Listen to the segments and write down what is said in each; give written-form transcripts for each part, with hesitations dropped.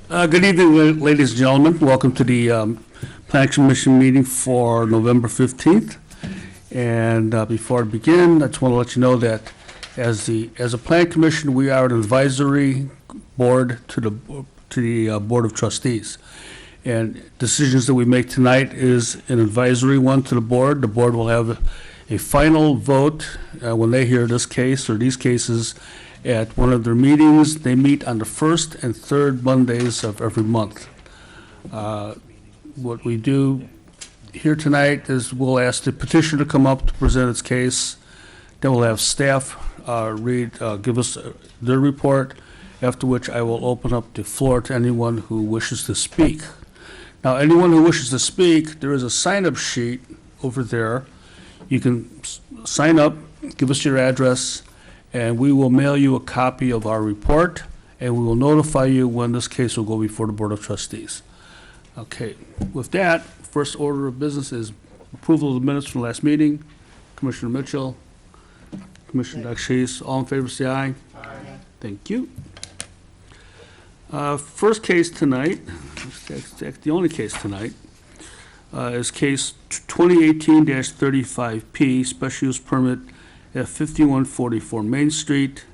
Good evening, ladies and gentlemen. Welcome to the Plan Commission meeting for November 15th. And before I begin, I just want to let you know that as a Plan Commission, we are an advisory board to the Board of Trustees. And decisions that we make tonight is an advisory one to the board. The board will have a final vote when they hear this case or these cases at one of their meetings. They meet on the first and third Mondays of every month. What we do here tonight is we'll ask the petitioner to come up to present its case. Then we'll have staff give us their report, after which I will open up the floor to anyone who wishes to speak. Now, anyone who wishes to speak, there is a sign-up sheet over there. You can sign up, give us your address, and we will mail you a copy of our report, and we will notify you when this case will go before the Board of Trustees. Okay, with that, first order of business is approval of the minutes from the last meeting. Commissioner Mitchell, Commissioner Dakshis, all in favor say aye. Aye. Thank you. First case tonight, the only case tonight, is case 2018-35P, special use permit at 5144 Main Street.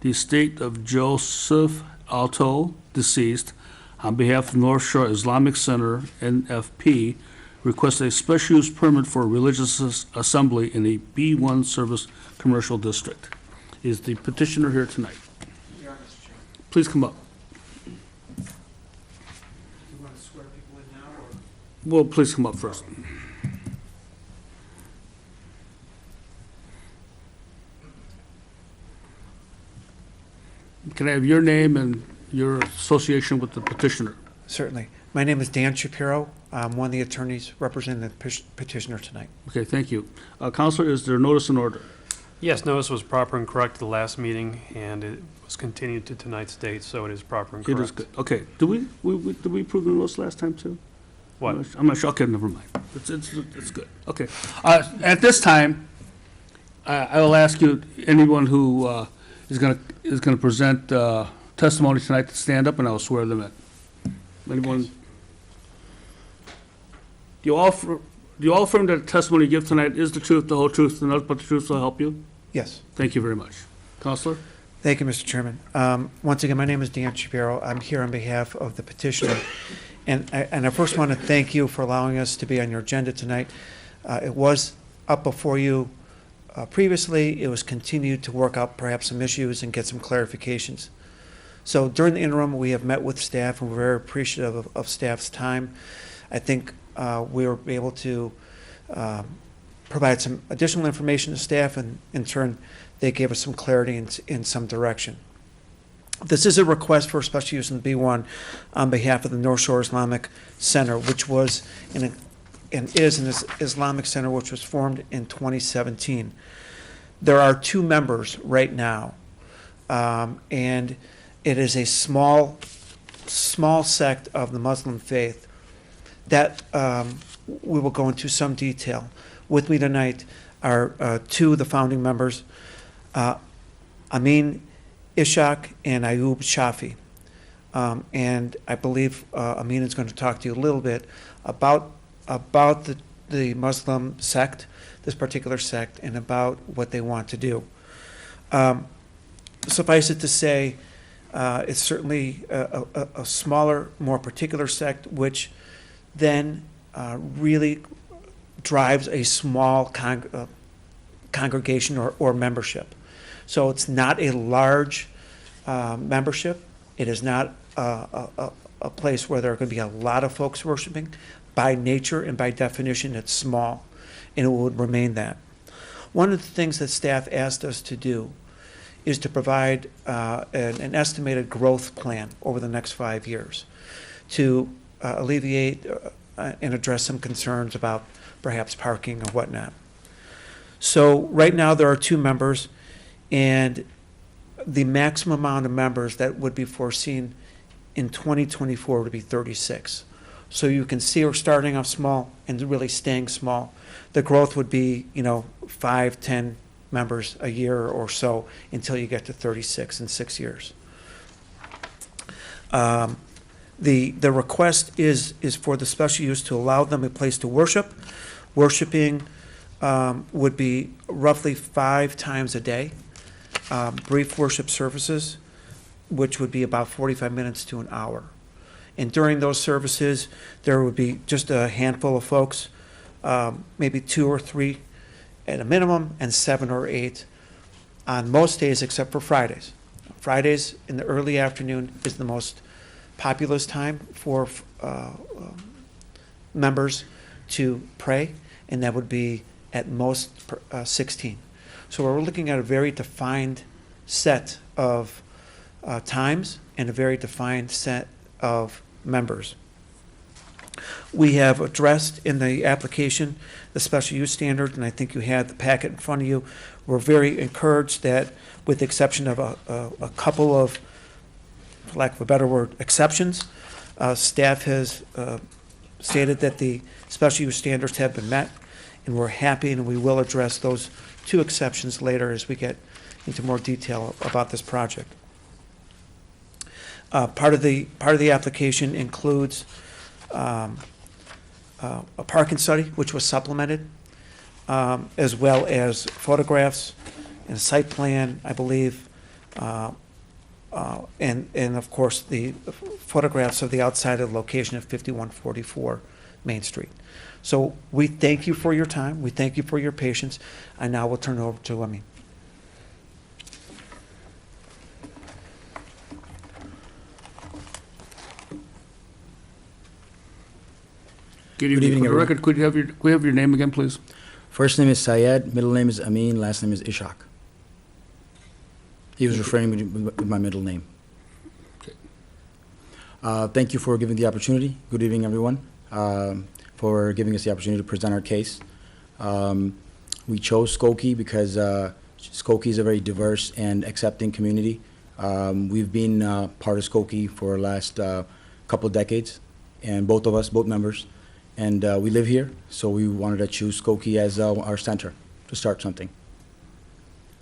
The estate of Joseph Alto, deceased, on behalf of North Shore Islamic Center, NFP, requests a special use permit for a religious assembly in a B1 service commercial district. Is the petitioner here tonight? Yeah, Mr. Chairman. Please come up. Do you want to swear people in now, or? Well, please come up first. Can I have your name and your association with the petitioner? Certainly. My name is Dan Shapiro. I'm one of the attorneys representing the petitioner tonight. Okay, thank you. Counselor, is there notice and order? Yes, notice was proper and correct at the last meeting, and it was continued to tonight's date, so it is proper and correct. It is good. Okay, did we approve the notice last time too? What? I'm not sure. Okay, never mind. It's good. Okay. At this time, I will ask you, anyone who is going to present testimony tonight to stand up, and I will swear them in. Anyone? Do you all affirm that the testimony you give tonight is the truth, the whole truth, and nothing but the truth will help you? Yes. Thank you very much. Counselor? Thank you, Mr. Chairman. Once again, my name is Dan Shapiro. I'm here on behalf of the petitioner. And I first want to thank you for allowing us to be on your agenda tonight. It was up before you previously. It was continued to work out perhaps some issues and get some clarifications. So during the interim, we have met with staff, and we're very appreciative of staff's time. I think we were able to provide some additional information to staff, and in turn, they gave us some clarity in some direction. This is a request for special use in B1 on behalf of the North Shore Islamic Center, which was and is an Islamic Center which was formed in 2017. There are two members right now, and it is a small sect of the Muslim faith that we will go into some detail. With me tonight are two of the founding members, Amin Ishaq and Ayub Shafi. And I believe Amin is going to talk to you a little bit about the Muslim sect, this particular sect, and about what they want to do. Suffice it to say, it's certainly a smaller, more particular sect, which then really drives a small congregation or membership. So it's not a large membership. It is not a place where there are going to be a lot of folks worshiping. By nature and by definition, it's small, and it will remain that. One of the things that staff asked us to do is to provide an estimated growth plan over the next 5 years to alleviate and address some concerns about perhaps parking or whatnot. So right now there are two members, and the maximum amount of members that would be foreseen in 2024 would be 36. So you can see we're starting off small and really staying small. The growth would be, 5, 10 members a year or so until you get to 36 in 6 years. The request is for the special use to allow them a place to worship. Worshiping would be roughly 5 times a day. Brief worship services, which would be about 45 minutes to an hour. And during those services, there would be just a handful of folks, maybe 2 or 3 at a minimum, and 7 or 8 on most days except for Fridays. Fridays in the early afternoon is the most populous time for members to pray, and that would be at most 16. So we're looking at a very defined set of times and a very defined set of members. We have addressed in the application the special use standard, and I think you had the packet in front of you. We're very encouraged that, with the exception of a couple of, for lack of a better word, exceptions, staff has stated that the special use standards have been met, and we're happy, and we will address those 2 exceptions later as we get into more detail about this project. Part of the application includes a parking study, which was supplemented, as well as photographs and a site plan, I believe, and of course, the photographs of the outside of the location of 5144 Main Street. So we thank you for your time. We thank you for your patience. I now will turn it over to Amin. Good evening. evening, For the everyone. record, could you have your name again, please? First name is Syed, middle name is Amin, last name is Ishaq. He was referring to me with my middle name. Okay. Thank you for giving the opportunity. Good evening, everyone, for giving us the opportunity to present our case. We chose Skokie because Skokie is a very diverse and accepting community. We've been part of Skokie for the last couple of decades, and both of us, both members, and we live here, so we wanted to choose Skokie as our center to start something.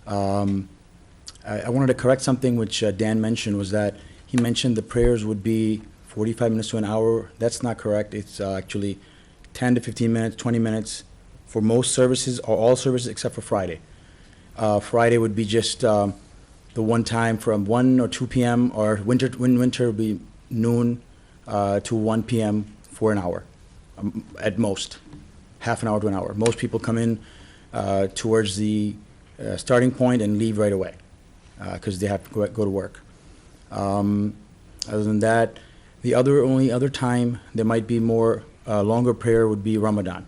I wanted to correct something which Dan mentioned, was that he mentioned the prayers would be 45 minutes to an hour. That's not correct. It's actually 10 to 15 minutes, 20 minutes for most services, or all services except for Friday. Friday would be just the one time from 1 or 2 p.m., or winter would be noon to 1 p.m. for an hour, at most, half an hour to an hour. Most people come in towards the starting point and leave right away because they have to go to work. Other than that, the only other time there might be more longer prayer would be Ramadan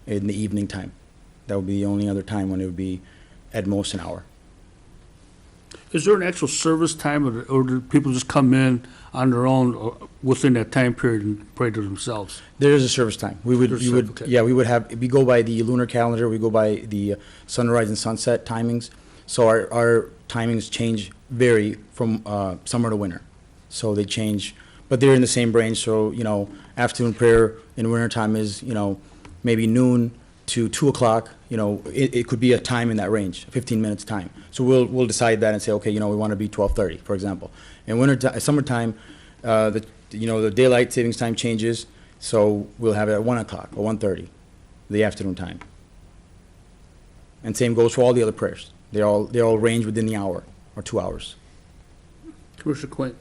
in the evening time. That would be the only other time when it would be at most an hour. Is there an actual service time, or do people just come in on their own within that time period and pray to themselves? There is a service time. We There's service, okay. we go by the lunar calendar, we go by the sunrise and sunset timings. So our timings vary from summer to winter. So they change, but they're in the same range. So, afternoon prayer in wintertime is, maybe noon to 2 o'clock. It could be a time in that range, 15 minutes time. So we'll decide that and say, okay, we want to be 12:30, for example. In summertime, the daylight savings time changes, so we'll have it at 1 o'clock or 1:30, the afternoon time. And same goes for all the other prayers. They all range within the hour or 2 hours. Commissioner Quinn?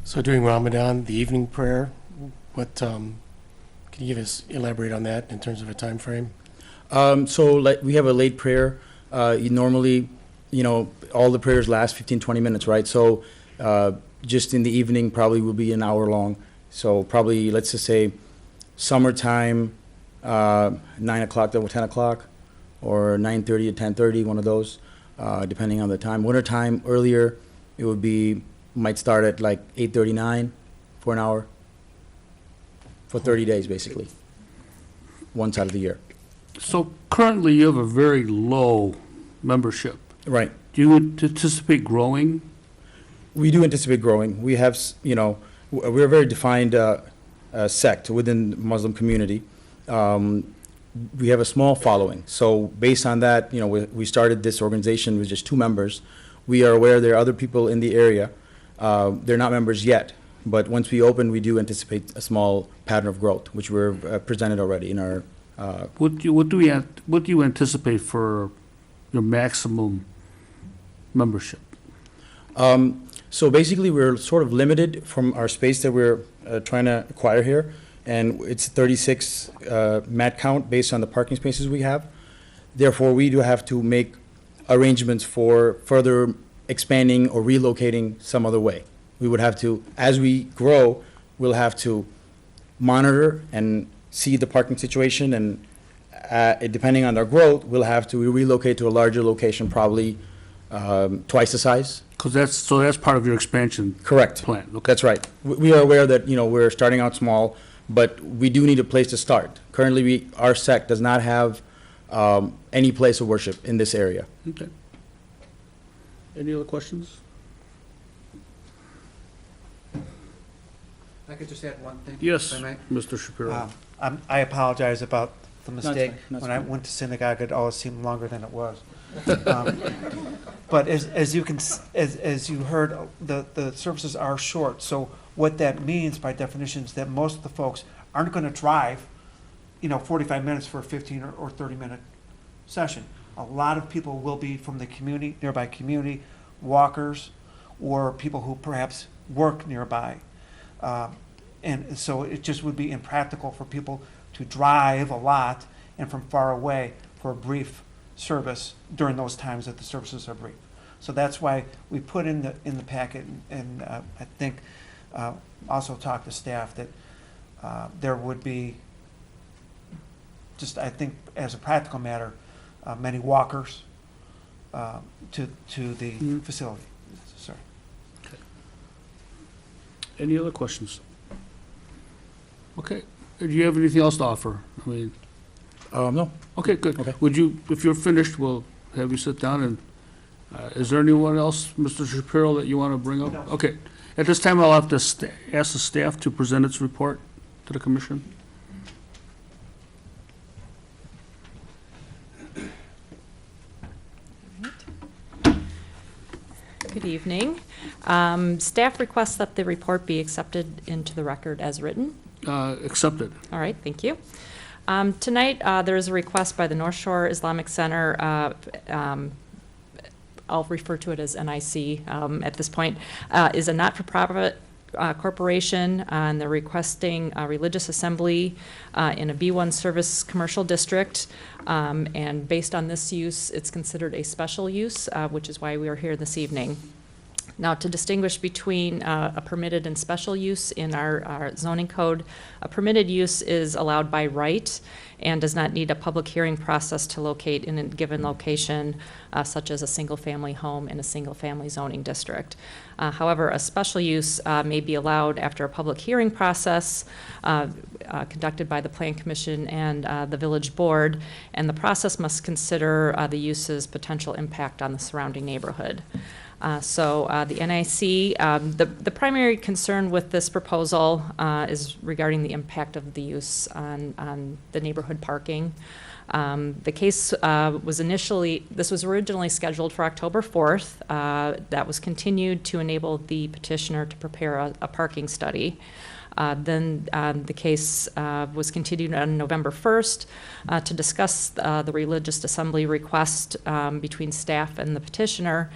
So during Ramadan, the evening prayer, can you elaborate on that in terms of a time frame? We have a late prayer. Normally, all the prayers last 15, 20 minutes, right? So just in the evening probably will be an hour long. So probably, let's just say, summertime, 9 o'clock to 10 o'clock, or 9:30 to 10:30, one of those, depending on the time. Wintertime, earlier, it might start at like 8:39 for an hour, for 30 days, basically, one side of the year. So currently, you have a very low membership. Right. Do you anticipate growing? We do anticipate growing. We have, we're a very defined sect within the Muslim community. We have a small following. So based on that, we started this organization with just 2 members. We are aware there are other people in the area They're not members yet, but once we open, we do anticipate a small pattern of growth, which we're presented already in our, What do you anticipate for your maximum membership? so basically, we're sort of limited from our space that we're trying to acquire here, and it's 36 mat count based on the parking spaces we have. Therefore, we do have to make arrangements for further expanding or relocating some other way. We would have to, as we grow, we'll have to monitor and see the parking situation, and depending on our growth, we'll have to relocate to a larger location, probably twice the size. Because that's part of your expansion Correct. plan. Okay. That's right. We are aware that, we're starting out small, but we do need a place to start. Currently, our sect does not have any place of worship in this area. Okay. Any other questions? I could just add one thing? Yes, if I may? Mr. Shapiro. I apologize about the it's mistake. fine. No, it's When I fine. went to synagogue, it always seemed longer than it was. Um, But as you can, as you heard, the services are short. So what that means by definition is that most of the folks aren't going to drive, 45 minutes for a 15 or 30-minute session. A lot of people will be from the community, nearby community, walkers, or people who perhaps work nearby. And so it just would be impractical for people to drive a lot and from far away for a brief service during those times that the services are brief. So that's why we put in the packet, and I think also talk to staff that there would be, just I think as a practical matter, many walkers to the facility. Sorry. Any other questions? Okay. Do you have anything else to offer? I mean, No. okay, good. Okay. Would you, if you're finished, we'll have you sit down, and is there anyone else, Mr. Shapiro, that you want to bring up? No. Okay. At this time, I'll have to ask the staff to present its report to the commission. Good evening. Staff requests that the report be accepted into the record as written. Accepted. All right, thank you. Tonight, there is a request by the North Shore Islamic Center. I'll refer to it as NIC at this point, is a not-for-profit corporation, and they're requesting a religious assembly in a B1 service commercial district. And based on this use, it's considered a special use, which is why we are here this evening. Now, to distinguish between a permitted and special use in our zoning code, a permitted use is allowed by right and does not need a public hearing process to locate in a given location, such as a single-family home in a single-family zoning district. However, a special use may be allowed after a public hearing process conducted by the Plan Commission and the Village Board, and the process must consider the use's potential impact on the surrounding neighborhood. So the NIC, the primary concern with this proposal is regarding the impact of the use on the neighborhood parking. The case this was originally scheduled for October 4th. That was continued to enable the petitioner to prepare a parking study. Then the case was continued on November 1st to discuss the religious assembly request between staff and the petitioner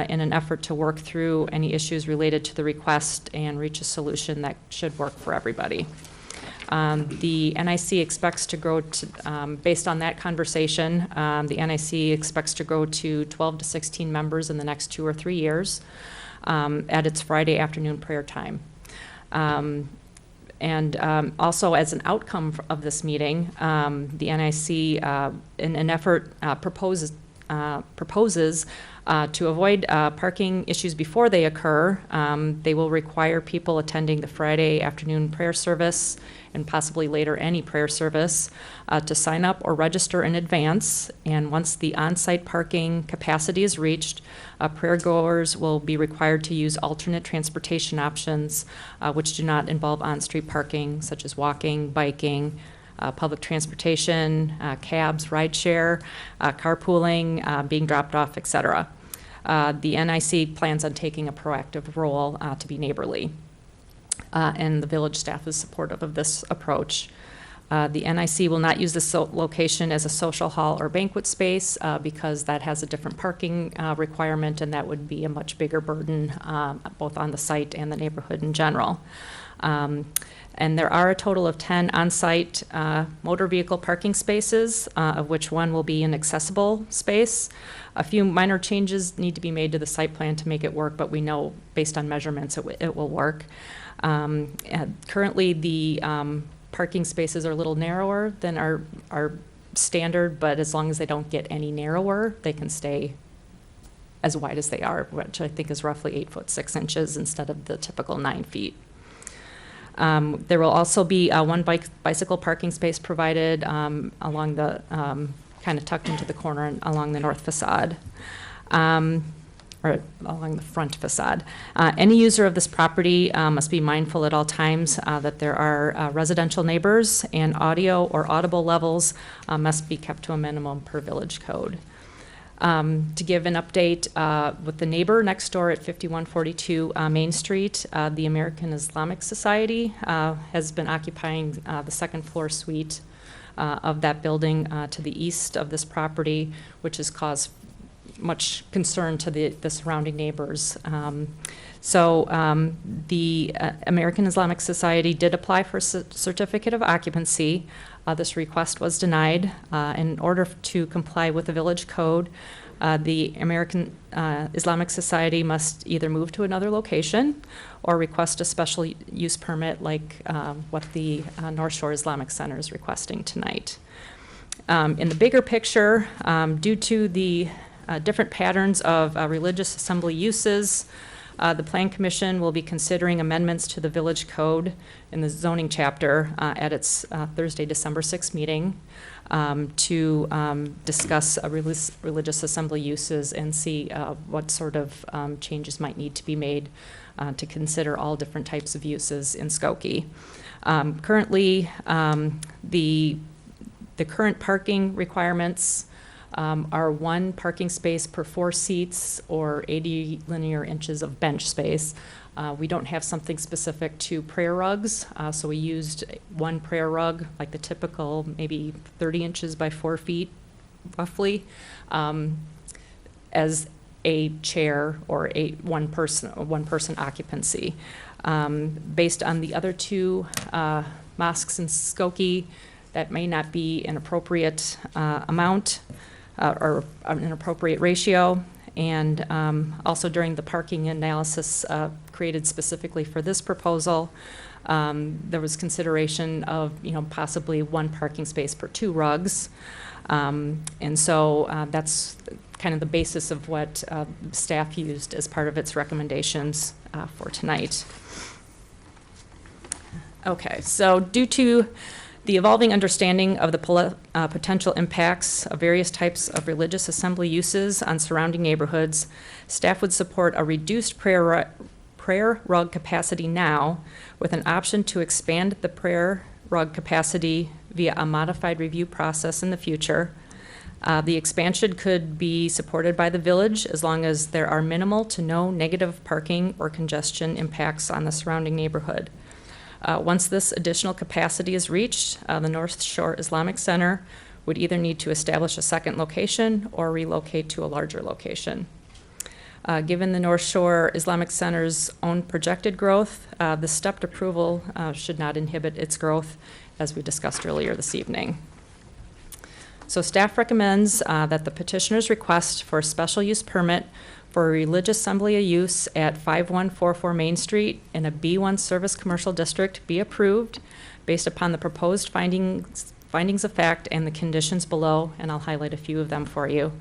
in an effort to work through any issues related to the request and reach a solution that should work for everybody. The NIC expects to grow to, based on that conversation, the NIC expects to grow to 12 to 16 members in the next 2 or 3 years at its Friday afternoon prayer time. And also, as an outcome of this meeting, the NIC, in an effort, proposes to avoid parking issues before they occur. They will require people attending the Friday afternoon prayer service and possibly later any prayer service to sign up or register in advance. And once the on-site parking capacity is reached, prayer goers will be required to use alternate transportation options which do not involve on-street parking, such as walking, biking, public transportation, cabs, rideshare, carpooling, being dropped off, etc. The NIC plans on taking a proactive role to be neighborly, and the village staff is supportive of this approach. The NIC will not use this location as a social hall or banquet space because that has a different parking requirement, and that would be a much bigger burden both on the site and the neighborhood in general. And there are a total of 10 on-site motor vehicle parking spaces, of which one will be an accessible space. A few minor changes need to be made to the site plan to make it work, but we know based on measurements it will work. Currently, the parking spaces are a little narrower than our standard, but as long as they don't get any narrower, they can stay as wide as they are, which I think is roughly 8 foot 6 inches instead of the typical 9 feet. There will also be one bicycle parking space provided along the, kind of tucked into the corner and along the north facade. Or along the front facade. Any user of this property must be mindful at all times that there are residential neighbors, and audio or audible levels must be kept to a minimum per village code. To give an update, with the neighbor next door at 5142 Main Street, the American Islamic Society has been occupying the second floor suite of that building to the east of this property, which has caused much concern to the surrounding neighbors. The American Islamic Society did apply for a certificate of occupancy. This request was denied. In order to comply with the village code, the American Islamic Society must either move to another location or request a special use permit like what the North Shore Islamic Center is requesting tonight. In the bigger picture, due to the different patterns of religious assembly uses, the Plan Commission will be considering amendments to the village code in the zoning chapter at its Thursday, December 6th meeting to discuss religious assembly uses and see what sort of changes might need to be made to consider all different types of uses in Skokie. Currently, the current parking requirements are 1 parking space per 4 seats or 80 linear inches of bench space. We don't have something specific to prayer rugs, so we used 1 prayer rug, like the typical maybe 30 inches by 4 feet, roughly, as a chair or one person occupancy. Based on the other 2 mosques in Skokie, that may not be an appropriate amount. Or an appropriate ratio, and also during the parking analysis created specifically for this proposal, there was consideration of possibly 1 parking space per 2 rugs, and so that's kind of the basis of what staff used as part of its recommendations for tonight. Okay, so due to the evolving understanding of the potential impacts of various types of religious assembly uses on surrounding neighborhoods, staff would support a reduced prayer rug capacity now with an option to expand the prayer rug capacity via a modified review process in the future. The expansion could be supported by the village as long as there are minimal to no negative parking or congestion impacts on the surrounding neighborhood. Once this additional capacity is reached, the North Shore Islamic Center would either need to establish a second location or relocate to a larger location. Given the North Shore Islamic Center's own projected growth, the stepped approval should not inhibit its growth, as we discussed earlier this evening. So staff recommends that the petitioner's request for a special use permit for a religious assembly of use at 5144 Main Street in a B1 service commercial district be approved based upon the proposed findings of fact and the conditions below, and I'll highlight a few of them for you.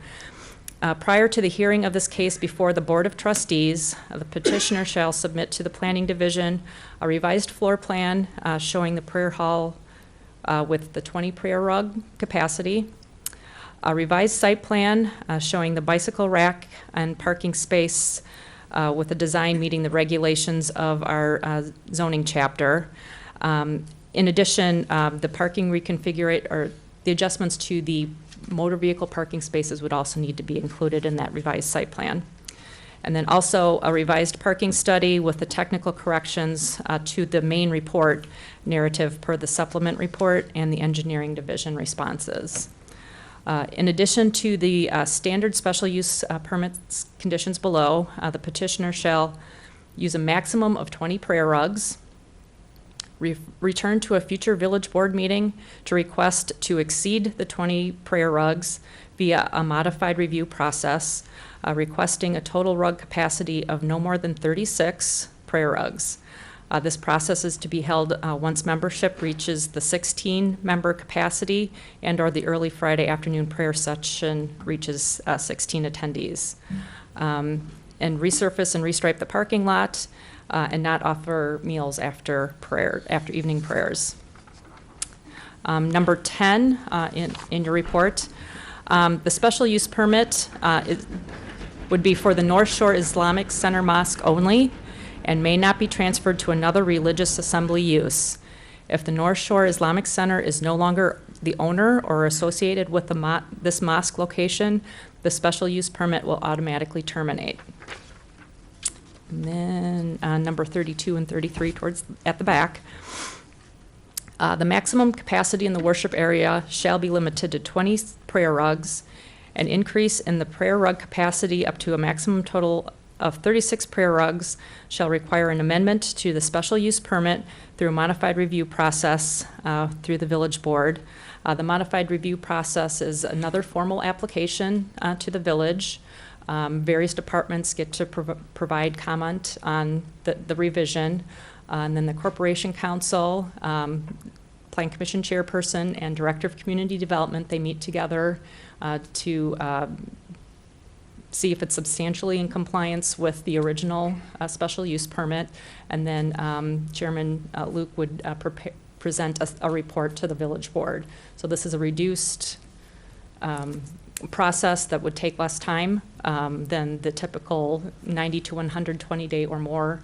Prior to the hearing of this case before the Board of Trustees, the petitioner shall submit to the Planning Division a revised floor plan showing the prayer hall with the 20 prayer rug capacity, a revised site plan showing the bicycle rack and parking space with a design meeting the regulations of our zoning chapter. In addition, the parking or the adjustments to the motor vehicle parking spaces would also need to be included in that revised site plan. And then also a revised parking study with the technical corrections to the main report narrative per the supplement report and the engineering division responses. In addition to the standard special use permits conditions below, the petitioner shall use a maximum of 20 prayer rugs, return to a future village board meeting to request to exceed the 20 prayer rugs via a modified review process, requesting a total rug capacity of no more than 36 prayer rugs. This process is to be held once membership reaches the 16-member capacity and/or the early Friday afternoon prayer session reaches 16 attendees. And resurface and restripe the parking lot and not offer meals after evening prayers. Number 10 in your report, the special use permit would be for the North Shore Islamic Center Mosque only and may not be transferred to another religious assembly use. If the North Shore Islamic Center is no longer the owner or associated with this mosque location, the special use permit will automatically terminate. And then number 32 and 33 at the back. The maximum capacity in the worship area shall be limited to 20 prayer rugs. An increase in the prayer rug capacity up to a maximum total of 36 prayer rugs shall require an amendment to the special use permit through a modified review process through the village board. The modified review process is another formal application to the village. Various departments get to provide comment on the revision. And then the Corporation Council, Plan Commission Chairperson, and Director of Community Development, they meet together to see if it's substantially in compliance with the original special use permit. And then Chairman Luke would present a report to the village board. So this is a reduced process that would take less time than the typical 90 to 120 day or more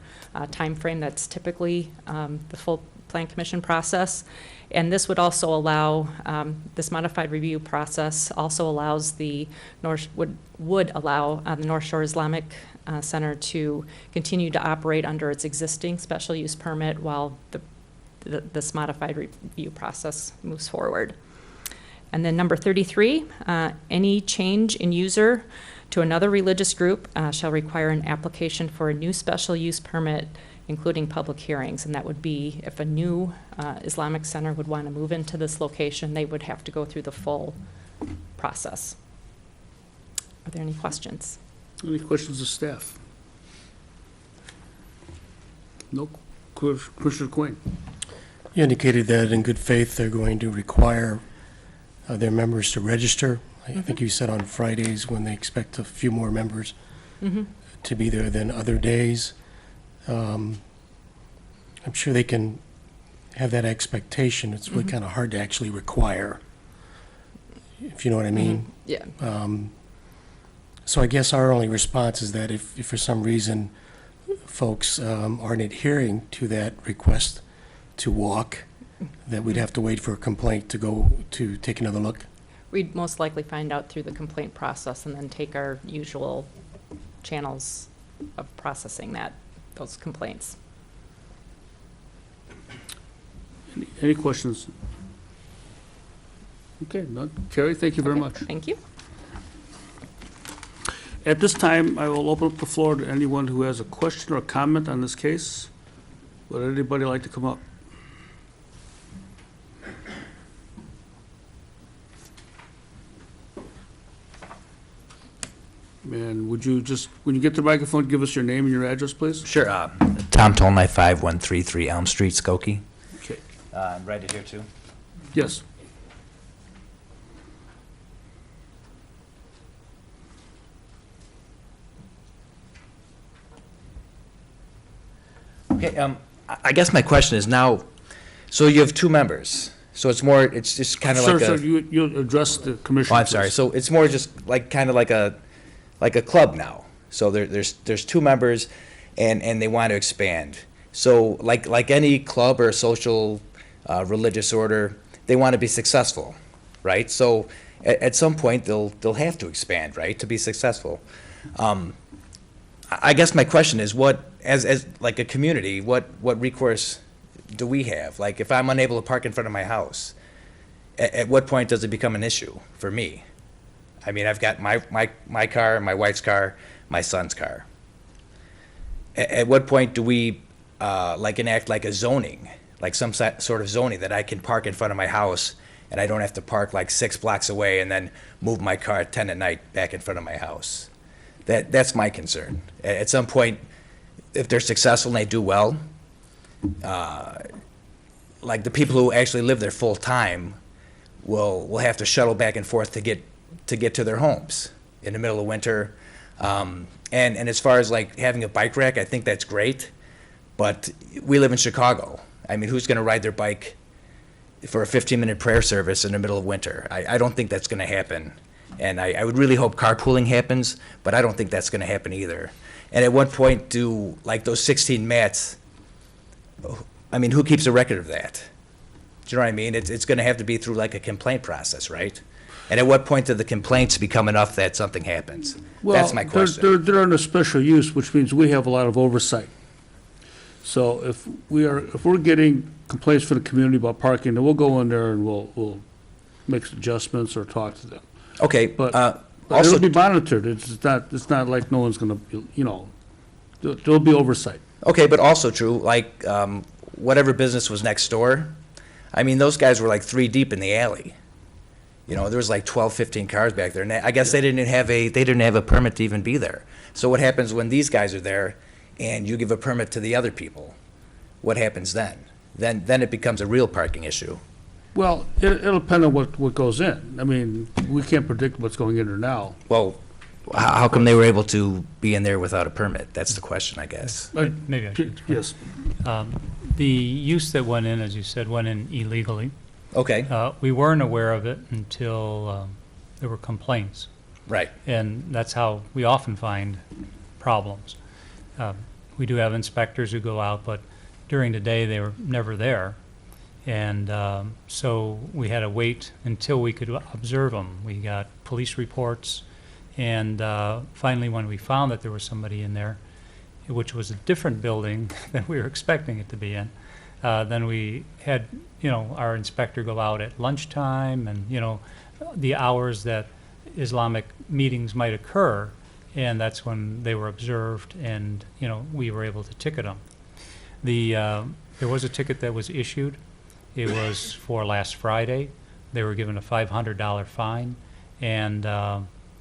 time frame that's typically the full Plan Commission process. And this would also allow, this modified review process also allows the would allow the North Shore Islamic Center to continue to operate under its existing special use permit while this modified review process moves forward. And then number 33, any change in user to another religious group shall require an application for a new special use permit, including public hearings. And that would be if a new Islamic center would want to move into this location, they would have to go through the full process. Are there any questions? Any questions of staff? No. Commissioner Quinn? You indicated that in good faith, they're going to require their members to register. I think you said on Fridays when they expect a few more members to be there than other days. I'm sure they can have that expectation. It's really kind of hard to actually require, if you know what I mean. Yeah. So I guess our only response is that if for some reason folks aren't adhering to that request to walk, that we'd have to wait for a complaint to go to take another look. We'd most likely find out through the complaint process and then take our usual channels of processing those complaints. Any questions? Okay, none. Carrie, thank you very much. Thank you. At this time, I will open up the floor to anyone who has a question or comment on this case. Would anybody like to come up? And would you just, when you get the microphone, give us your name and your address, please? Sure. Tom Tolnai, 5133 Elm Street, Skokie. Okay. I'm right here too. Yes. Okay. I guess my question is now, so you have two members. So it's just kind of like Sir, a. you address the commission. Oh, I'm sorry. please. So it's more just like kind of like a club now. So there's two members, and they want to expand. So like any club or social religious order, they want to be successful, right? So at some point they'll have to expand, right, to be successful. I guess my question is, what, as like a community, what recourse do we have? Like, if I'm unable to park in front of my house, at what point does it become an issue for me? I mean, I've got my car, my wife's car, my son's car. At what point do we, like, enact like a zoning, like some sort of zoning that I can park in front of my house and I don't have to park like 6 blocks away and then move my car at 10 at night back in front of my house? That's my concern. At some point, if they're successful and they do well, like the people who actually live there full time will have to shuttle back and forth to get to their homes in the middle of winter. And as far as like having a bike rack, I think that's great, but we live in Chicago. I mean, who's going to ride their bike for a 15-minute prayer service in the middle of winter? I don't think that's going to happen. And I would really hope carpooling happens, but I don't think that's going to happen either. And at what point do, like, those 16 mats, I mean, who keeps a record of that? Do you know what I mean? It's going to have to be through like a complaint process, right? And at what point do the complaints become enough that something happens? That's my question. Well, they're under special use, which means we have a lot of oversight. So if we're getting complaints from the community about parking, then we'll go in there and we'll make adjustments or talk to them. Okay, But also, it'll be monitored. It's not like no one's gonna, there'll be oversight. okay, but also true, like, whatever business was next door, I mean, those guys were like 3 deep in the alley. There was like 12, 15 cars back there, and I guess they didn't have a permit to even be there. So what happens when these guys are there and you give a permit to the other people? What happens then? Then it becomes a real parking issue. Well, it'll depend on what goes in. I mean, we can't predict what's going in there now. Well, how come they were able to be in there without a permit? That's the question, I guess. Maybe I should. Yes. The use that went in, as you said, went in illegally. Okay, We weren't aware of it until there were complaints, right. and that's how we often find problems. We do have inspectors who go out, but during the day, they were never there. And so we had to wait until we could observe them. We got police reports, and finally, when we found that there was somebody in there, which was a different building than we were expecting it to be in, then we had, our inspector go out at lunchtime and, the hours that Islamic meetings might occur, and that's when they were observed, and, we were able to ticket them. There was a ticket that was issued. It was for last Friday. They were given a $500 fine, and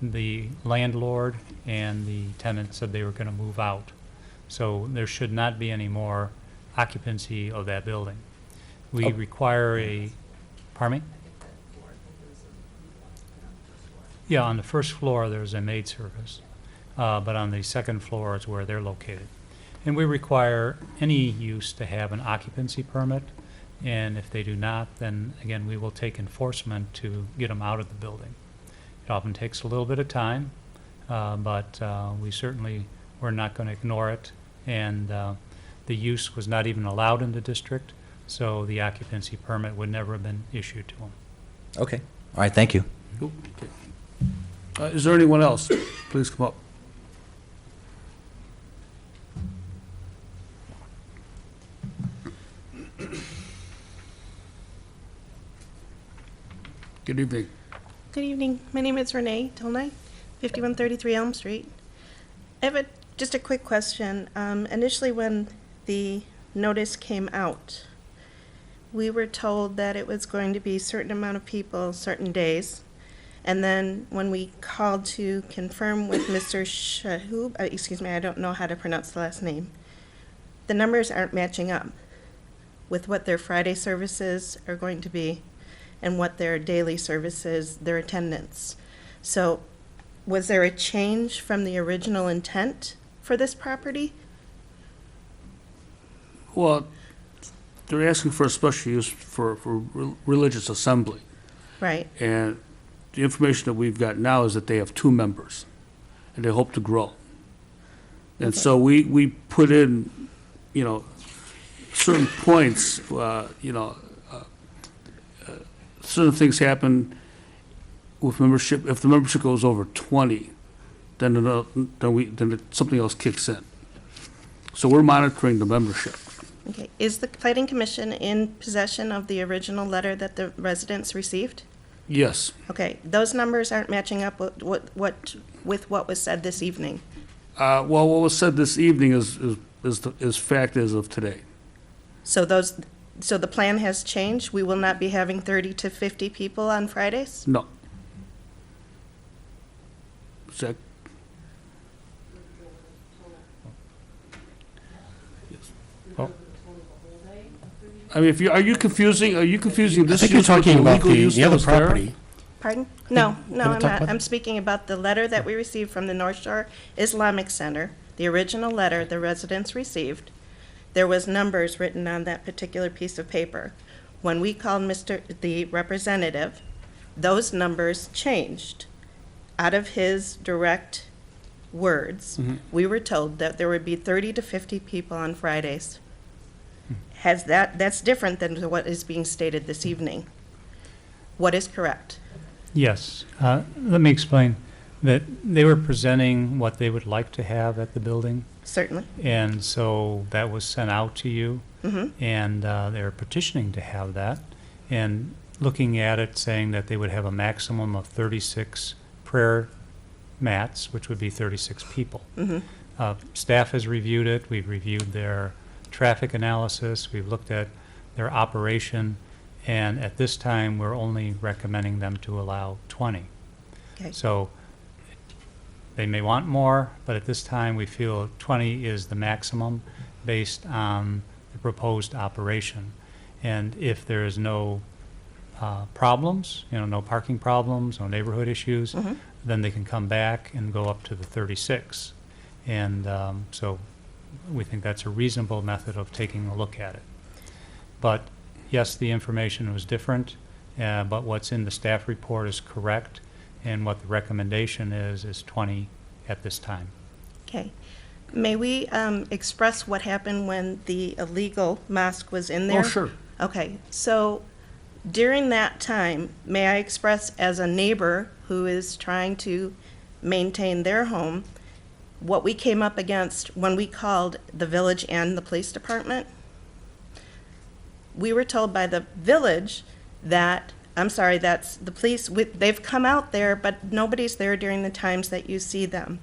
the landlord and the tenant said they were going to move out. So there should not be any more occupancy of that building. We require pardon me? Yeah, on the first floor, there's a maid service, but on the second floor is where they're located. And we require any use to have an occupancy permit. And if they do not, then again, we will take enforcement to get them out of the building. It often takes a little bit of time, but we certainly were not going to ignore it. And the use was not even allowed in the district, so the occupancy permit would never have been issued to them. Okay, all right, thank you. Is there anyone else? Please come up. Good evening. Good evening. My name is Renee Tolnai, 5133 Elm Street. I have just a quick question. Initially, when the notice came out, we were told that it was going to be a certain amount of people, certain days. And then when we called to confirm with Mr. Shahub, excuse me, I don't know how to pronounce the last name, the numbers aren't matching up with what their Friday services are going to be and what their daily services, their attendance. So was there a change from the original intent for this property? Well, they're asking for a special use for religious assembly. Right. And the information that we've got now is that they have 2 members, and they hope to grow. And Okay. so we put in, certain points, certain things happen with membership. If the membership goes over 20, then something else kicks in. So we're monitoring the membership. Okay, is the Planning Commission in possession of the original letter that the residents received? Yes. Okay, those numbers aren't matching up with what was said this evening. Well, what was said this evening is fact as of today. So the plan has changed? We will not be having 30 to 50 people on Fridays? No. Is that? Yes. Oh. I mean, are you confusing I this think you're use with talking about illegal use the that other was there? property. Pardon? No, Can no, I I'm talk not. about- I'm speaking about the letter that we received from the North Shore Islamic Center, the original letter the residents received. There was numbers written on that particular piece of paper. When we called the representative, those numbers changed. Out of his direct words, we were told that there would be 30 to 50 people on Fridays. That's different than what is being stated this evening. What is correct? Yes. Let me explain that they were presenting what they would like to have at the building, Certainly. and so that was sent out to you, Mhm. and they were petitioning to have that, and looking at it, saying that they would have a maximum of 36 prayer mats, which would be 36 people. Mhm. Staff has reviewed it. We've reviewed their traffic analysis. We've looked at their operation. And at this time, we're only recommending them to allow 20. Okay. So they may want more, but at this time, we feel 20 is the maximum based on the proposed operation. And if there is no problems, no parking problems, no neighborhood issues, Mhm. then they can come back and go up to the 36. And so we think that's a reasonable method of taking a look at it. But yes, the information was different, but what's in the staff report is correct, and what the recommendation is 20 at this time. Okay. May we express what happened when the illegal mosque was in there? Oh, sure. Okay, so during that time, may I express as a neighbor who is trying to maintain their home, what we came up against when we called the village and the police department? We were told by the village that, that's the police, they've come out there, but nobody's there during the times that you see them.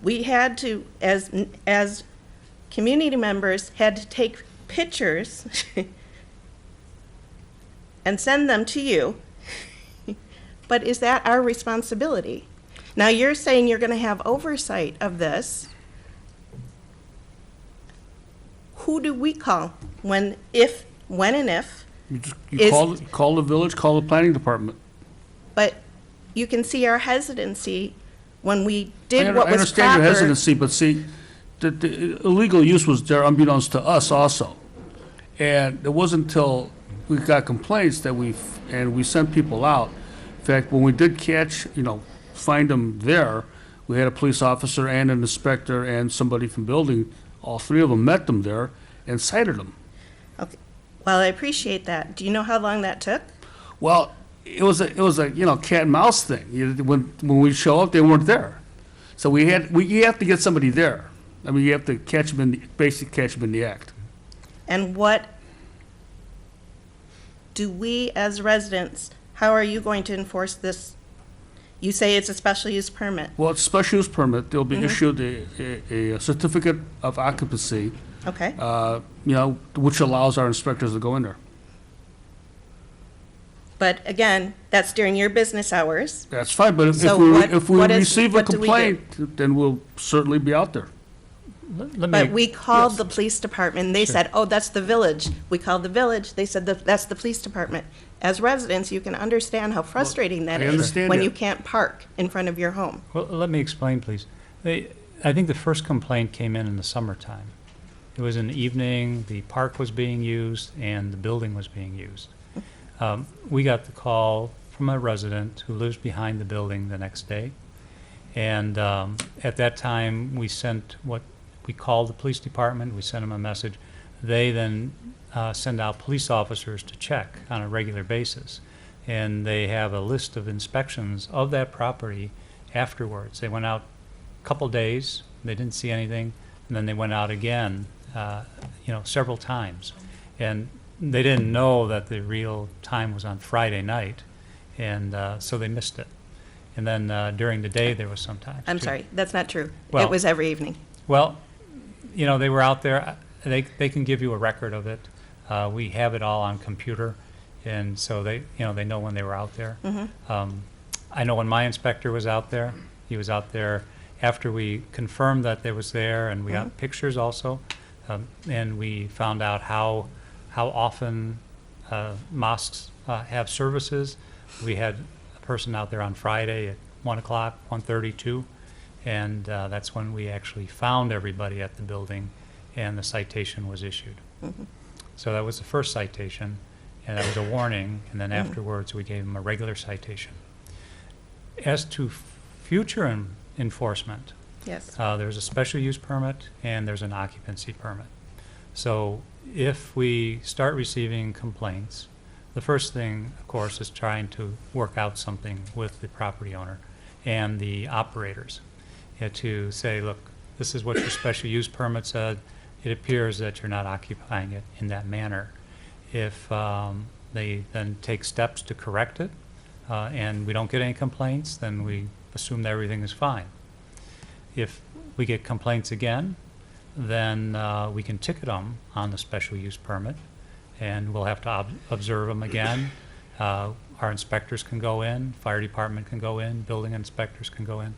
We had to, as community members, had to take pictures and send them to you. But is that our responsibility? Now, you're saying you're going to have oversight of this. Who do we call when and if? You Is- call the village, call the planning department. But you can see our hesitancy when we I did what was understand your proper. hesitancy, but see, the illegal use was there unbeknownst to us also. And it wasn't until we got complaints that we sent people out. In fact, when we did catch, find them there, we had a police officer and an inspector and somebody from building, all three of them met them there and cited them. Okay. Well, I appreciate that. Do you know how long that took? Well, it was a cat and mouse thing. When we show up, they weren't there. So you have to get somebody there. I mean, you have to catch them catch them in the act. And what do we as residents, how are you going to enforce this? You say it's a special use permit. Well, it's a special use permit. They'll be issued a certificate of occupancy, Okay. which allows our inspectors to go in there. But again, that's during your business hours. That's fine, but So if we what receive a do we do? complaint, then we'll certainly be out there. Let But me, we called Yes. the police department, and they Sure. said, oh, that's the village. We called the village, they said, that's the police department. As residents, you can understand how frustrating that I is understand when that. you can't park in front of your home. well, let me explain, please. I think the first complaint came in the summertime. It was in the evening, the park was being used, and the building was being used. We got the call from a resident who lives behind the building the next day. And at that time, we called the police department, we sent them a message. They then send out police officers to check on a regular basis. And they have a list of inspections of that property, afterwards. They went out a couple days, they didn't see anything, and then they went out again, several times. And they didn't know that the real time was on Friday night, and so they missed it. And then during the day, there was sometimes. I'm too. sorry, that's not true. Well- It was every evening. Well, they were out there. They can give you a record of it. We have it all on computer, and so they know when they were out there. I know when my inspector was out there, he was out there after we confirmed that it was there, and we got pictures also, and we found out how often mosques have services. We had a person out there on Friday at 1 o'clock, 1:32, and that's when we actually found everybody at the building, and the citation was issued. So that was the first citation, and that was a warning, and then afterwards, we gave them a regular citation. As to future enforcement, Yes. there's a special use permit and there's an occupancy permit. So if we start receiving complaints, the first thing, of course, is trying to work out something with the property owner and the operators to say, look, this is what your special use permit said. It appears that you're not occupying it in that manner. If they then take steps to correct it, and we don't get any complaints, then we assume that everything is fine. If we get complaints again, then we can ticket them on the special use permit, and we'll have to observe them again. Our inspectors can go in, fire department can go in, building inspectors can go in,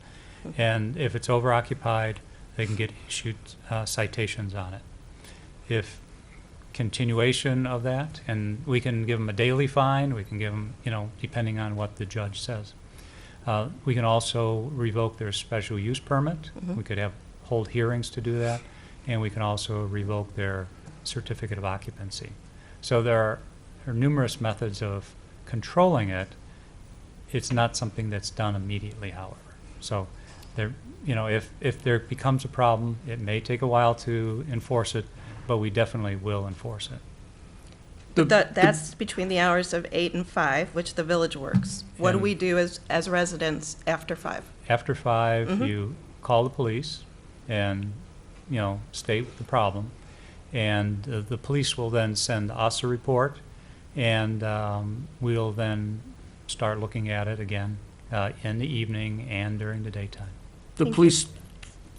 and if it's over-occupied, they can get issued citations on it. If continuation of that, and we can give them a daily fine, we can give them, depending on what the judge says. We can also revoke their special use permit. We could hold hearings to do that, and we can also revoke their certificate of occupancy. So there are numerous methods of controlling it. It's not something that's done immediately, however. So there, if there becomes a problem, it may take a while to enforce it, but we definitely will enforce it. That's between the hours of 8 and 5, which the village works. What do And- we do as residents after 5? After 5, you call the police and, state the problem. And the police will then send us a report, and we'll then start looking at it again in the evening and during the daytime. The police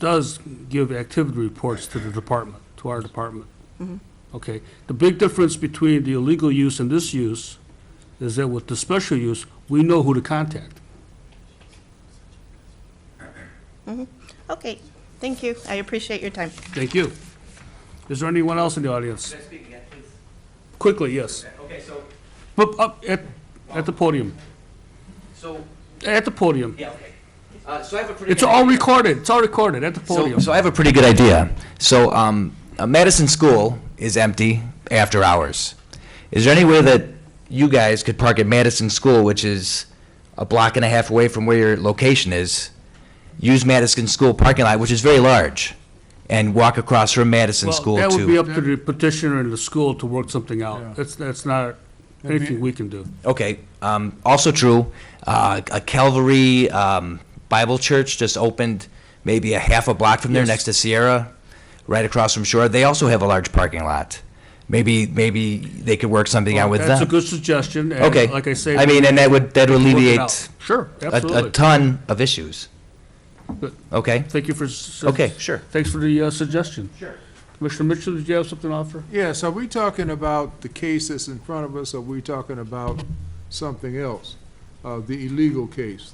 does give activity reports to the department, to our department. Okay, the big difference between the illegal use and this use is that with the special use, we know who to contact. Okay, thank you. I appreciate your time. Thank you. Is there anyone else in the audience? Can I speak again, please? Quickly, yes. Okay, so, Up at the podium. so, At the podium. yeah, okay. So I have a pretty It's good all idea. recorded. It's all recorded at the podium. So I have a pretty good idea. So Madison School is empty after hours. Is there any way that you guys could park at Madison School, which is a block and a half away from where your location is, use Madison School parking lot, which is very large, and walk across from Madison Well, School that would be to? up to the petitioner and the school to work something out. That's not anything we can do. Okay, also true, a Calvary Bible Church just opened maybe a half a block from there Yes. next to Sierra, right across from Shore. They also have a large parking lot. Maybe they could work something out with That's a them. good suggestion. and Okay. Like I say. I mean, and that would we can work it alleviate out. Sure, a absolutely. ton of issues. Good. Okay? Thank you for. Okay, sure. Thanks for the suggestion. Sure. Commissioner Mitchell, did you have something to offer? Yes, are we talking about the case that's in front of us, or are we talking about something else? The illegal case,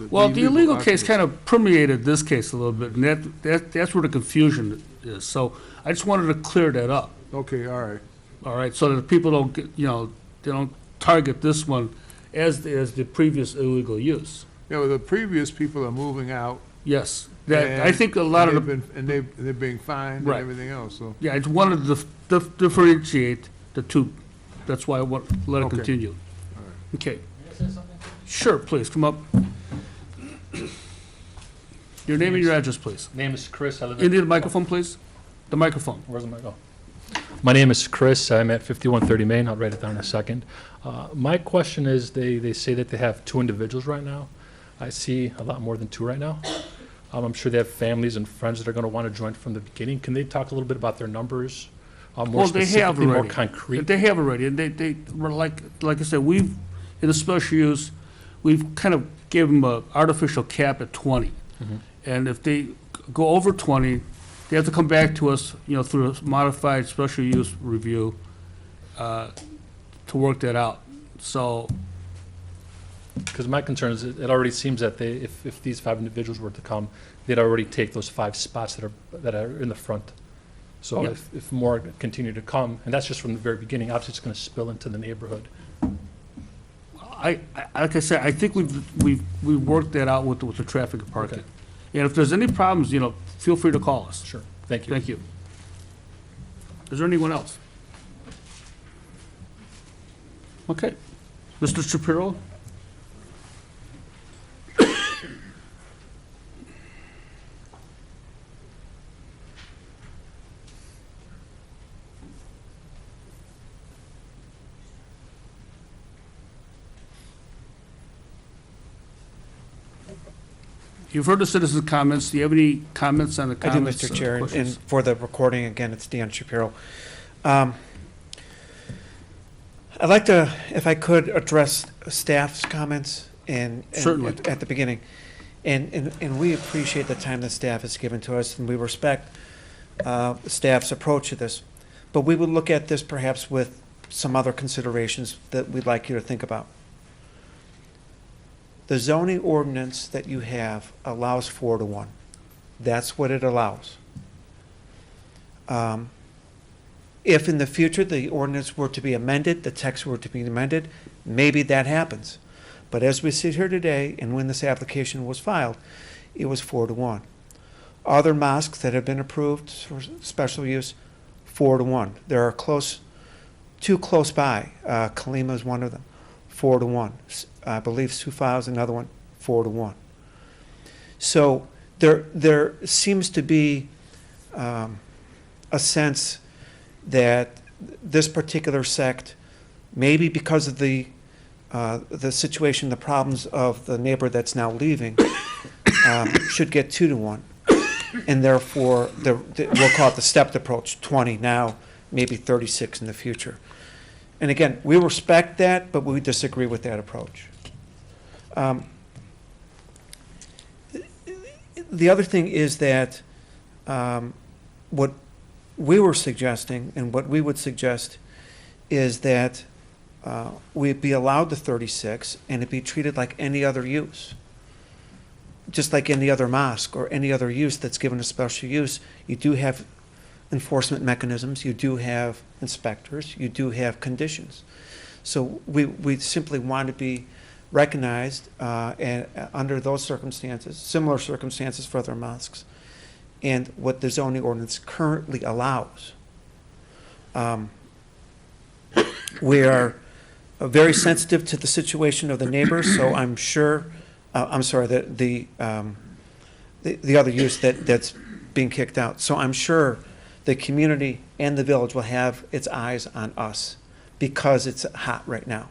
Well, the illegal case occupancy. kind of permeated this case a little bit, and that's where the confusion is. So I just wanted to clear that up, Okay, all right. all right, so that people don't get, they don't target this one as the previous illegal use. Yeah, well, the previous people are moving out. Yes, that, I and think a lot of they've the, been- And they're being fined and Right. everything else, so. yeah, I just wanted to differentiate the two. That's why I want, let it Okay. continue. Okay. Sure, please, come up. Your name and your address, please. Name is Chris. I live Into the microphone, please. The microphone. Where's the mic? Oh. My name is Chris. I'm at 5130 Main. I'll write it down in a second. My question is, they say that they have two individuals right now. I see a lot more than 2 right now. I'm sure they have families and friends that are going to want to join from the beginning. Can they talk a little bit about their numbers? More Well, they have specifically, more already. concrete? They have already, and they, were like I said, we've, in the special use, we've kind of gave them a artificial cap at 20. Mhm. And if they go over 20, they have to come back to us, through a modified special use review, to work that out. So, Because my concern is, it already seems that if these 5 individuals were to come, they'd already take those 5 spots that are in the front. So Yeah. if more continue to come, and that's just from the very beginning, obviously it's going to spill into the neighborhood. like I said, I think we've worked that out with the traffic and parking. Okay. And if there's any problems, feel free to call us. Sure, thank you. Thank you. Is there anyone else? Okay. Mr. Shapiro? You've heard the citizens' comments. Do you have any comments on the I do, comments? Mr. or Chair, and questions? for the recording, again, it's Dan Shapiro. I'd like to, if I could, address staff's comments Certainly. at the beginning. And we appreciate the time that staff has given to us, and we respect staff's approach to this. But we would look at this perhaps with some other considerations that we'd like you to think about. The zoning ordinance that you have allows 4 to 1. That's what it allows. If in the future the ordinance were to be amended, the text were to be amended, maybe that happens. But as we sit here today, and when this application was filed, it was 4 to 1. Other mosques that have been approved for special use, 4 to 1. There are two close by. Kalima is one of them, 4 to 1. I believe Sufa is another one, 4 to 1. So there seems to be a sense that this particular sect, maybe because of the situation, the problems of the neighbor that's now leaving, should get 2 to 1. And therefore, we'll call it the stepped approach, 20 now, maybe 36 in the future. And again, we respect that, but we disagree with that approach. The other thing is that what we were suggesting and what we would suggest is that we be allowed the 36 and it be treated like any other use. Just like any other mosque or any other use that's given a special use, you do have enforcement mechanisms, you do have inspectors, you do have conditions. So we simply want to be recognized and under those circumstances, similar circumstances for other mosques, and what the zoning ordinance currently allows. We are very sensitive to the situation of the neighbors, so I'm sure, the other use that's being kicked out. So I'm sure the community and the village will have its eyes on us because it's hot right now.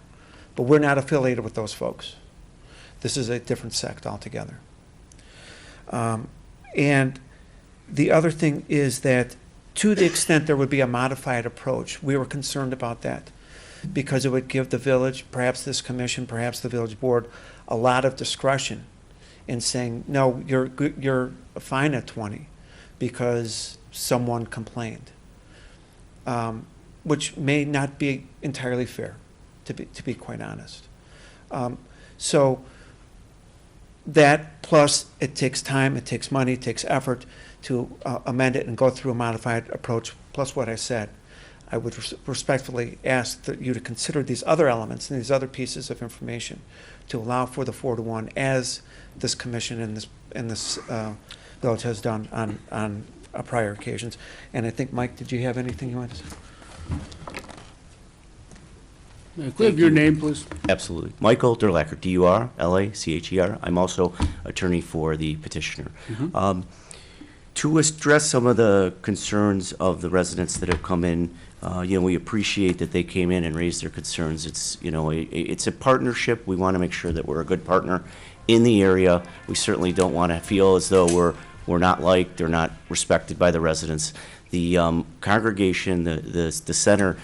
But we're not affiliated with those folks. This is a different sect altogether. And the other thing is that to the extent there would be a modified approach, we were concerned about that because it would give the village, perhaps this commission, perhaps the village board, a lot of discretion in saying, no, you're fine at 20 because someone complained, which may not be entirely fair, to be quite honest. So that plus it takes time, it takes money, it takes effort to amend it and go through a modified approach, plus what I said. I would respectfully ask that you to consider these other elements and these other pieces of information to allow for the 4 to 1 as this commission and this village has done on prior occasions. And I think, Mike, did you have anything you wanted to say? Could I have your name, please? Absolutely. Michael Durlacher, D-U-R-L-A-C-H-E-R. I'm also attorney for the petitioner. To address some of the concerns of the residents that have come in, we appreciate that they came in and raised their concerns. It's, it's a partnership. We want to make sure that we're a good partner in the area. We certainly don't want to feel as though we're not liked or not respected by the residents. The congregation, the center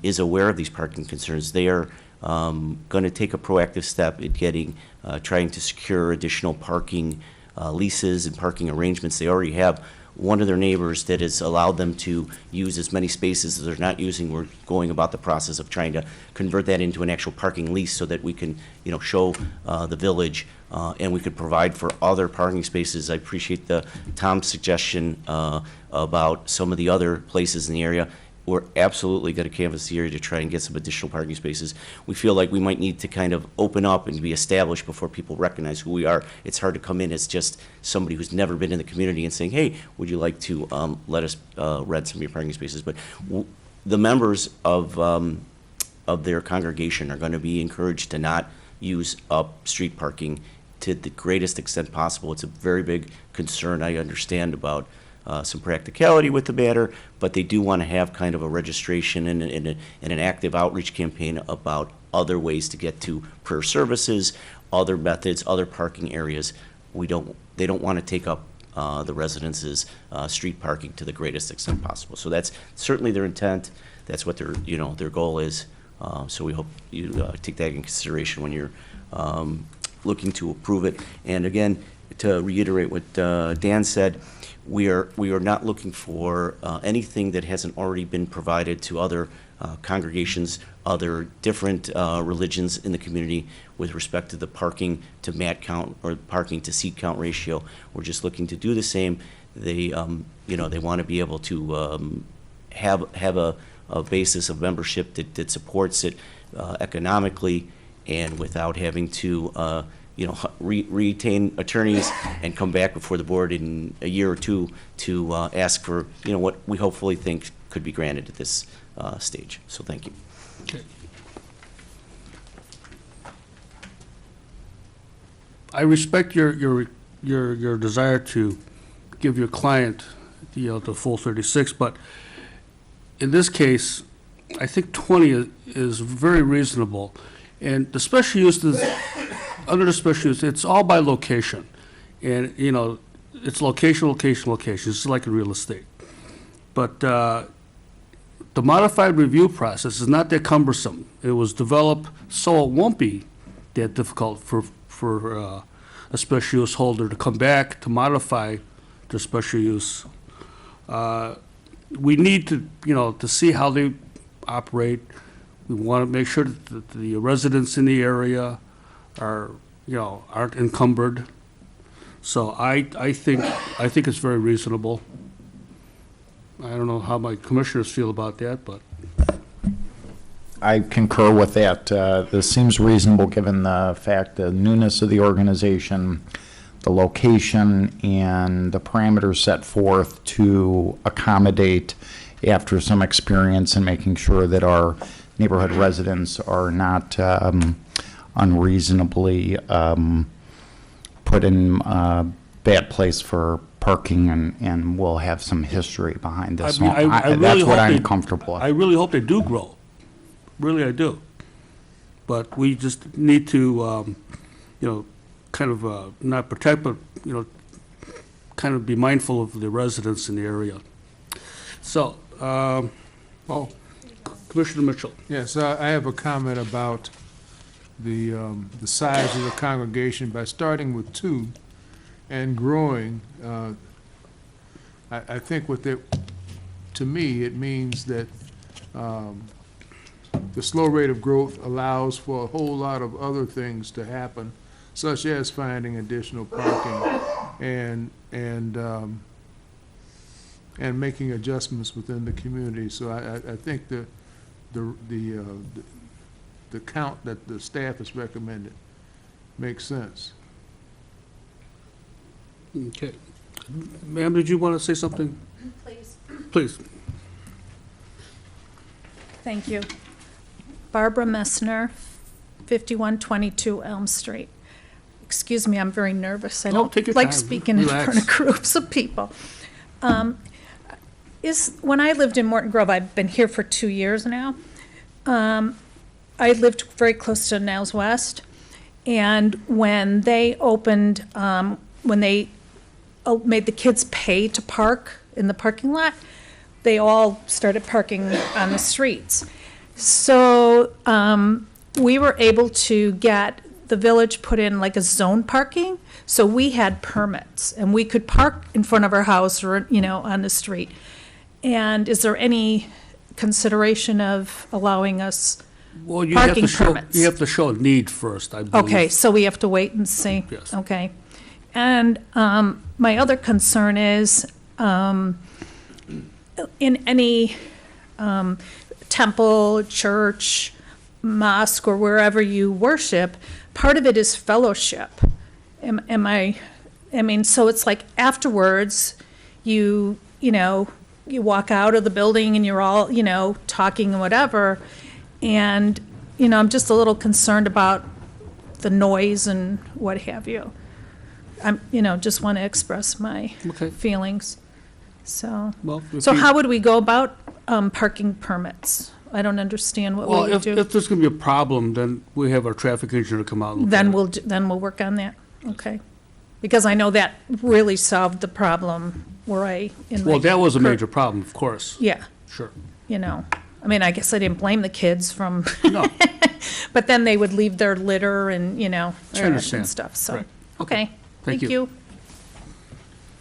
is aware of these parking concerns. They are going to take a proactive step in trying to secure additional parking leases and parking arrangements. They already have one of their neighbors that has allowed them to use as many spaces as they're not using. We're going about the process of trying to convert that into an actual parking lease so that we can, show the village and we could provide for other parking spaces. I appreciate Tom's suggestion about some of the other places in the area. We're absolutely going to canvass the area to try and get some additional parking spaces. We feel like we might need to kind of open up and be established before people recognize who we are. It's hard to come in as just somebody who's never been in the community and saying, hey, would you like to let us rent some of your parking spaces? But the members of their congregation are going to be encouraged to not use up street parking to the greatest extent possible. It's a very big concern, I understand, about some practicality with the matter, but they do want to have kind of a registration and an active outreach campaign about other ways to get to prayer services, other methods, other parking areas. They don't want to take up the residents' street parking to the greatest extent possible. So that's certainly their intent. That's what their goal is. So we hope you take that in consideration when you're looking to approve it. And again, to reiterate what Dan said, we are not looking for anything that hasn't already been provided to other congregations, other different religions in the community with respect to the parking to mat count or parking to seat count ratio. We're just looking to do the same. They want to be able to have a basis of membership that supports it economically and without having to retain attorneys and come back before the board in a year or two to ask for, what we hopefully think could be granted at this stage. So thank you. Okay. I respect your desire to give your client the full 36, but in this case, I think 20 is very reasonable. And the special use is, under the special use, it's all by location. And, it's location. It's like in real estate. But the modified review process is not that cumbersome. It was developed so it won't be that difficult for a special use holder to come back to modify their special use. We need to see how they operate. We want to make sure that the residents in the area aren't encumbered. So I think it's very reasonable. I don't know how my commissioners feel about that, but I concur with that. This seems reasonable given the fact the newness of the organization, the location, and the parameters set forth to accommodate after some experience in making sure that our neighborhood residents are not unreasonably put in a bad place for parking, and we'll have some history behind this. I really that's what hope I'm they- comfortable with. I really hope they do grow. Really, I do. But we just need to, kind of not protect, but, kind of be mindful of the residents in the area. So, Commissioner Mitchell. Yes, I have a comment about the size of the congregation. By starting with 2 and growing, I think to me, it means that the slow rate of growth allows for a whole lot of other things to happen, such as finding additional parking and making adjustments within the community. So I think the count that the staff has recommended makes sense. Okay. Ma'am, did you want to say something? Please. Please. Thank you. Barbara Messner, 5122 Elm Street. Excuse me, I'm very nervous. I Oh, don't take your like time. speaking in Relax. front of groups of people. When I lived in Morton Grove, I've been here for 2 years now. I lived very close to Niles West, And when they opened, when they made the kids pay to park in the parking lot, they all started parking on the streets. So we were able to get the village put in like a zone parking. So we had permits and we could park in front of our house or, you know, on the street. And is there any consideration of allowing us Well, you have to parking show, permits? you have to show a need first, I believe. Okay, so we have to wait and see? Yes. Okay. And my other concern is, in any temple, church, mosque, or wherever you worship, part of it is fellowship. Am I mean, so it's like afterwards, you know, you walk out of the building and you're all, you know, talking and whatever. And, you know, I'm just a little concerned about the noise and what have you. I'm, you know, just want to express my Okay. feelings. So, Well, if so you- how would we go about parking permits? I don't understand what we Well, would if do. there's gonna be a problem, then we have our traffic engineer come out and look at Then it. then we'll work on that, okay? Because I know that really solved the problem where in my Well, that was a cur- major problem, of course. Yeah, Sure. you know, I mean, I guess I didn't blame the kids from, No, but then they would leave their litter and, you know, I trash understand. and stuff, so, Right. okay. Thank Thank you. you.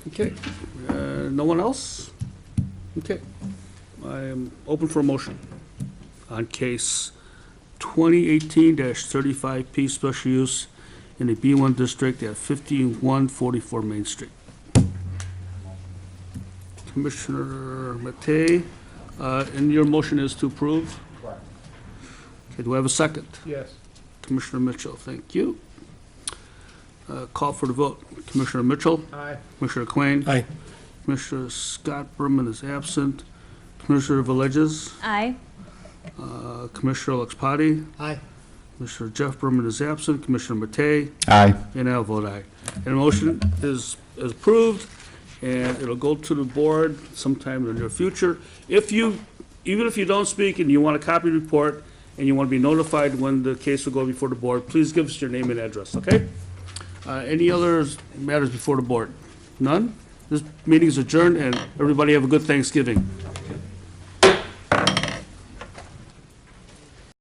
okay. No one else? Okay. I am open for a motion on case 2018-35P special use in the B1 district at 5144 Main Street. Commissioner Matei, and your motion is to approve? Correct. Okay, do I have a second? Yes. Commissioner Mitchell, thank you. Call for the vote. Commissioner Mitchell? Aye. Commissioner Quain? Aye. Commissioner Scott Berman is absent. Commissioner Villegas? Aye. Commissioner Lexpati? Aye. Commissioner Jeff Berman is absent. Commissioner Matei? Aye. And I'll vote aye. And the motion is approved, and it'll go to the board sometime in the near future. Even if you don't speak and you want a copy report, and you want to be notified when the case will go before the board, please give us your name and address, okay? Any other matters before the board? None? This meeting is adjourned, and everybody have a good Thanksgiving.